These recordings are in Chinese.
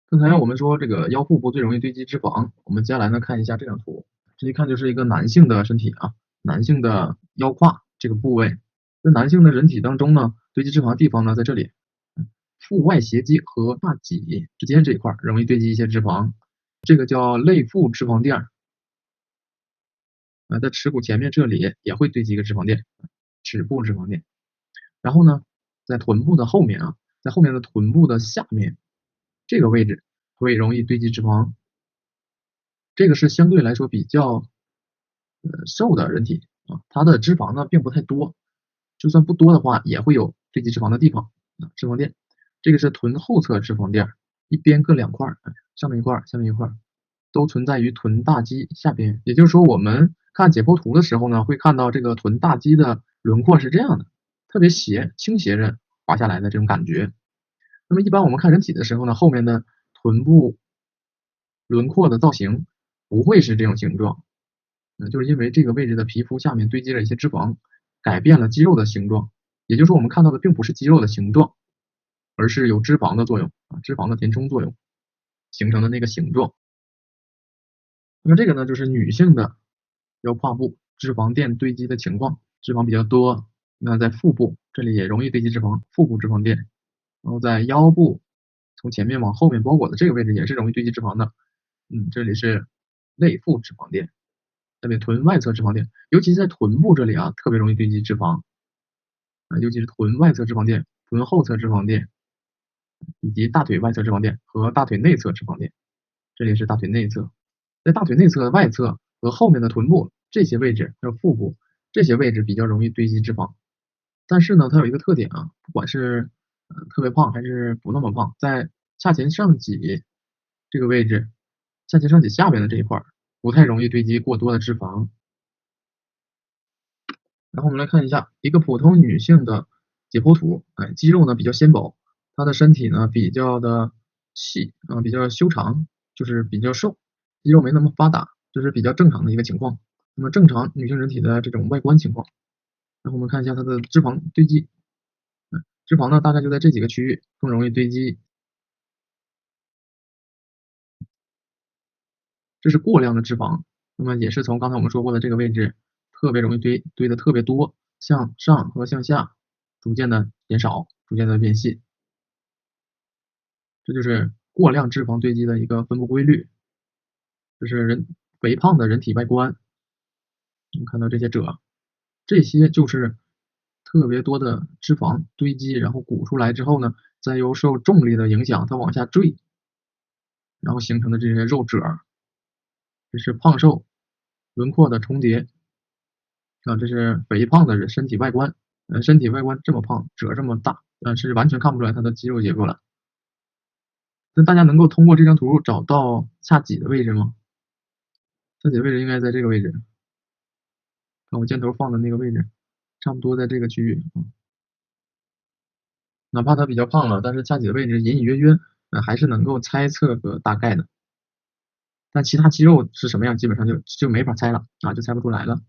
刚才我们说这个腰腹部最容易堆积脂肪，我们接下来呢看一下这张图，这一看就是一个男性的身体啊，男性的腰胯这个部位，在男性的人体当中呢，堆积脂肪的地方呢在这里，腹外斜肌和大脊之间这一块容易堆积一些脂肪，这个叫肋腹脂肪垫在耻骨前面这里也会堆积一个脂肪垫，耻部脂肪垫。然后呢，在臀部的后面啊，在后面的臀部的下面这个位置会容易堆积脂肪，这个是相对来说比较瘦的人体啊，它的脂肪呢并不太多，就算不多的话也会有堆积脂肪的地方啊，脂肪垫。这个是臀后侧脂肪垫，一边各2块，上面一块，下面一块，都存在于臀大肌下边。也就是说，我们看解剖图的时候呢，会看到这个臀大肌的轮廓是这样的，特别斜，倾斜着滑下来的这种感觉。那么一般我们看人体的时候呢，后面的臀部轮廓的造型不会是这种形状，就是因为这个位置的皮肤下面堆积了一些脂肪，改变了肌肉的形状。也就是说，我们看到的并不是肌肉的形状，而是有脂肪的作用啊，脂肪的填充作用形成的那个形状。那么这个呢，就是女性的腰胯部脂肪垫堆积的情况，脂肪比较多。那在腹部这里也容易堆积脂肪，腹部脂肪垫。然后在腰部从前面往后面包裹的这个位置也是容易堆积脂肪的。这里是内腹脂肪垫，下面臀外侧脂肪垫，尤其在臀部这里啊，特别容易堆积脂肪啊，尤其是臀外侧脂肪垫、臀后侧脂肪垫，以及大腿外侧脂肪垫和大腿内侧脂肪垫。这里是大腿内侧，在大腿内侧、外侧和后面的臀部这些位置，还有腹部这些位置比较容易堆积脂肪。但是呢，它有一个特点啊，不管是特别胖还是不那么胖，在下前上棘这个位置，下前上棘下边的这一块不太容易堆积过多的脂肪。然后我们来看一下一个普通女性的解剖图，肌肉呢比较纤薄，她的身体呢比较的细啊，比较修长，就是比较瘦，肌肉没那么发达，这是比较正常的一个情况。那么正常女性人体的这种外观情况，然后我们看一下它的脂肪堆积，脂肪呢大概就在这几个区域更容易堆积，这是过量的脂肪，那么也是从刚才我们说过的这个位置特别容易堆的特别多，向上和向下逐渐的减少，逐渐的变细，这就是过量脂肪堆积的一个分布规律，这是肥胖的人体外观。我们看到这些褶，这些就是特别多的脂肪堆积，然后鼓出来之后呢，再由受重力的影响，它往下坠，然后形成的这些肉褶，这是胖瘦轮廓的重叠啊，这是肥胖的人身体外观。身体外观这么胖，褶这么大，是完全看不出来它的肌肉结构了。那大家能够通过这张图找到下脊的位置吗？下脊的位置应该在这个位置，看我箭头放的那个位置，差不多在这个区域。哪怕他比较胖了，但是下脊的位置隐隐约约，还是能够猜测个大概的。但其他肌肉是什么样，基本上就没法猜了啊，就猜不出来了。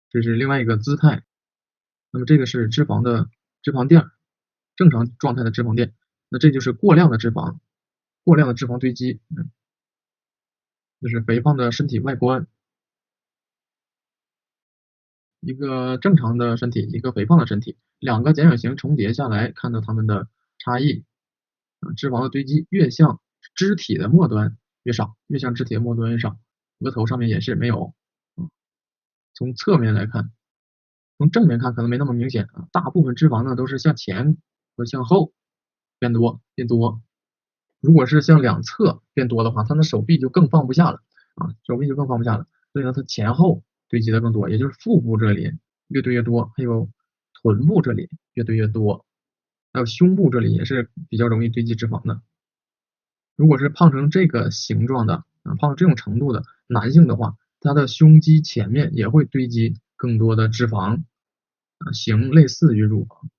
这是另外一个姿态。那么这个是脂肪的脂肪垫，正常状态的脂肪垫。那这就是过量的脂肪，过量的脂肪堆积，就是肥胖的身体外观。一个正常的身体，一个肥胖的身体，两个剪影形重叠下来，看到它们的差异。脂肪的堆积越向肢体的末端越少，越向肢体的末端越少。额头上面也是没有。从侧面来看，从正面看可能没那么明显啊，大部分脂肪呢都是向前和向后变多。如果是向两侧变多的话，他的手臂就更放不下了啊，手臂就更放不下了。所以呢，它前后堆积的更多，也就是腹部这里越堆越多，还有臀部这里越堆越多，还有胸部这里也是比较容易堆积脂肪的。如果是胖成这个形状的胖到这种程度的男性的话，他的胸肌前面也会堆积更多的脂肪，形类似于乳房。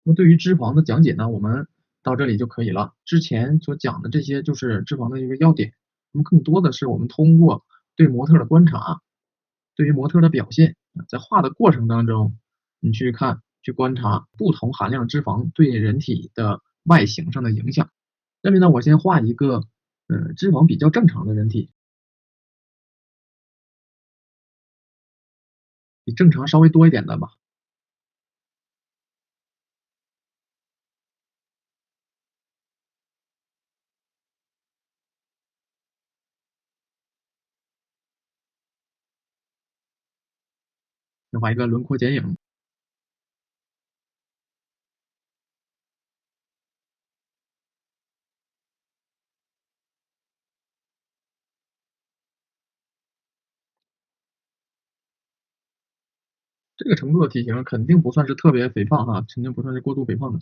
那么对于脂肪的讲解呢，我们到这里就可以了。之前所讲的这些就是脂肪的一个要点，那么更多的是我们通过对模特的观察，对于模特的表现，在画的过程当中，你去看去观察不同含量脂肪对人体的外形上的影响。下面呢，我先画一个脂肪比较正常的人体，比正常稍微多一点的吧。先画一个轮廓剪影。这个程度的体型肯定不算是特别肥胖哈，肯定不算是过度肥胖的。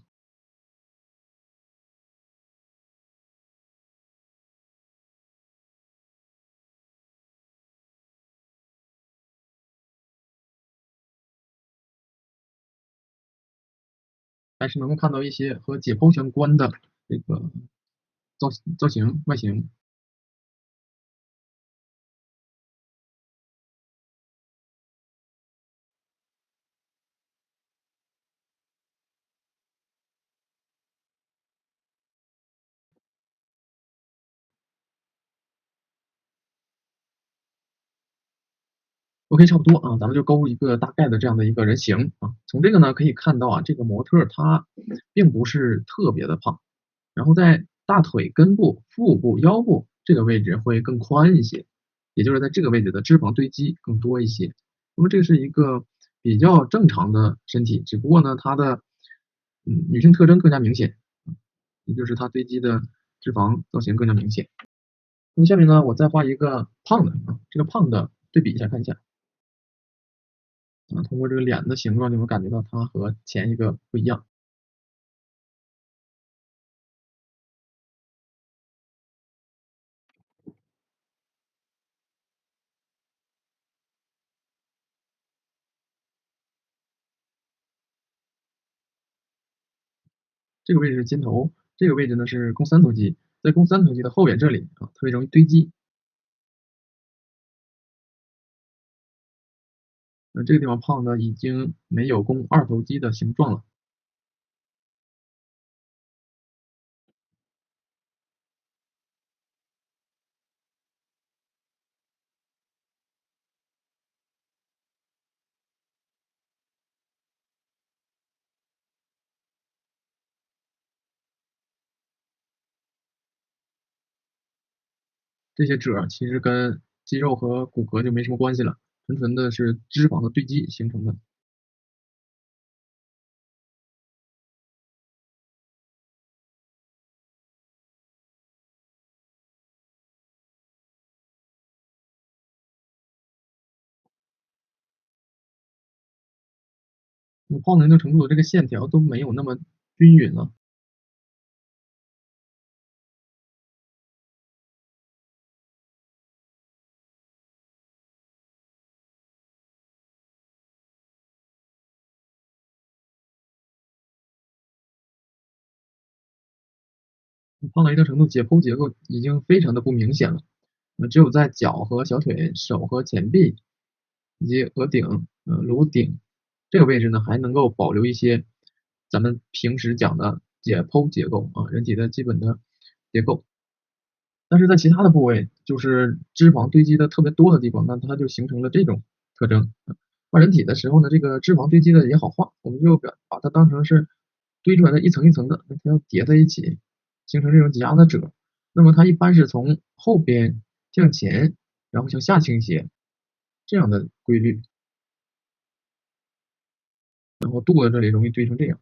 但是能够看到一些和解剖相关的这个造型外形。OK，差不多啊，咱们就勾一个大概的这样的一个人形啊。从这个呢可以看到啊，这个模特他并不是特别的胖，然后在大腿根部、腹部、腰部这个位置会更宽一些，也就是在这个位置的脂肪堆积更多一些。那么这是一个比较正常的身体，只不过呢它的女性特征更加明显，也就是它堆积的脂肪造型更加明显。那么下面呢我再画一个胖的啊，这个胖的对比一下看一下。通过这个脸的形状就能感觉到它和前一个不一样。这个位置是肩头，这个位置呢是肱三头肌，在肱三头肌的后边这里啊，特别容易堆积。这个地方胖的已经没有肱二头肌的形状了。这些褶其实跟肌肉和骨骼就没什么关系了，纯纯的是脂肪的堆积形成的。你胖到一定程度，这个线条都没有那么均匀了。你胖到一定程度，解剖结构已经非常的不明显了。只有在脚和小腿、手和前臂以及额顶、颅顶这个位置呢，还能够保留一些咱们平时讲的解剖结构啊，人体的基本的结构。但是在其他的部位，就是脂肪堆积的特别多的地方，那它就形成了这种特征。画人体的时候呢，这个脂肪堆积的也好画，我们就把它当成是堆出来的一层一层的，那它要叠在一起，形成这种挤压的褶。那么它一般是从后边向前，然后向下倾斜这样的规律，然后肚子这里容易堆成这样。